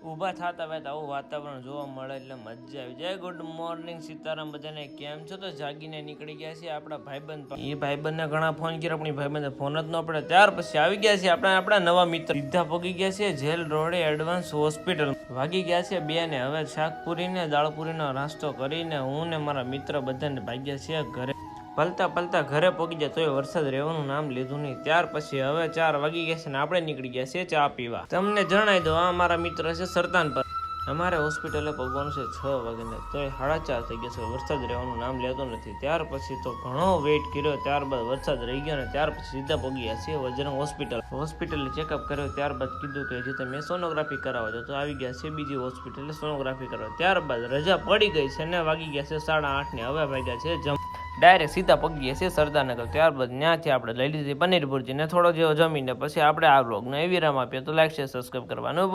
ઊભા થતા વહેતા આવું વાતાવરણ જોવા મળે એટલે મજા આવી જાય। ગુડ મોર્નિંગ સીતારામ બધાને, કેમ છો? તો જાગીને નીકળી ગયા છે આપણા ભાઈબંધ। એ ભાઈબંધને ઘણા ફોન કર્યા, આપણી ભાઈબંધને ફોન જ ન પડે। ત્યાર પછી આવી ગયા છે આપણા નવા મિત્ર, સીધા પગી ગયા છે જેલ રોડે એડવાન્સ હોસ્પિટલ। વાગી ગયા છે 2 ને હવે શાકપુરી ને દાળપુરીનો નાસ્તો કરીને હું ને મારા મિત્ર બધાને ભાગ્યા છે ઘરે। પલતા ઘરે પહોંચી જાય તોય વરસાદ રહેવાનું નામ લીધું નહીં। ત્યાર પછી હવે 4 વાગી ગયા છે ને આપણે નીકળી ગયા છે ચા પીવા। તમને જણાવી દો, આ મારા મિત્ર છે સરતાન પર, અમારે હોસ્પિટલે પહોંચવાનું છે 6 વાગ્યાને, તોય 4:30 થઈ ગયા છે, વરસાદ રહેવાનું નામ લેતો નથી। ત્યાર પછી તો ઘણો વેઇટ કર્યો, ત્યારબાદ વરસાદ રહી ગયો ને ત્યાર પછી સીધા પહોંચી ગયા છે વજરંગ હોસ્પિટલે ચેકઅપ કર્યો। ત્યારબાદ કીધું કે જે તમે સોનોગ્રાફી કરાવો છો, તો આવી ગયા છે બીજી હોસ્પિટલે સોનોગ્રાફી કરવા। ત્યારબાદ રજા પડી ગઈ છે ને વાગી ગયા છે 8:30 ને હવે વાગ્યા છે ડાયરેક્ટ સીધા પગી ગયા છે સરદારનગર। ત્યારબાદ ત્યાંથી આપણે લઈ લીધી પનીર ભુરજી ને થોડો જેવો જમીને પછી આપણે આ વ્લોગનો એ વિરામ આપ્યો। તો લાઈક શેર સબસ્ક્રાઈબ કરવાનું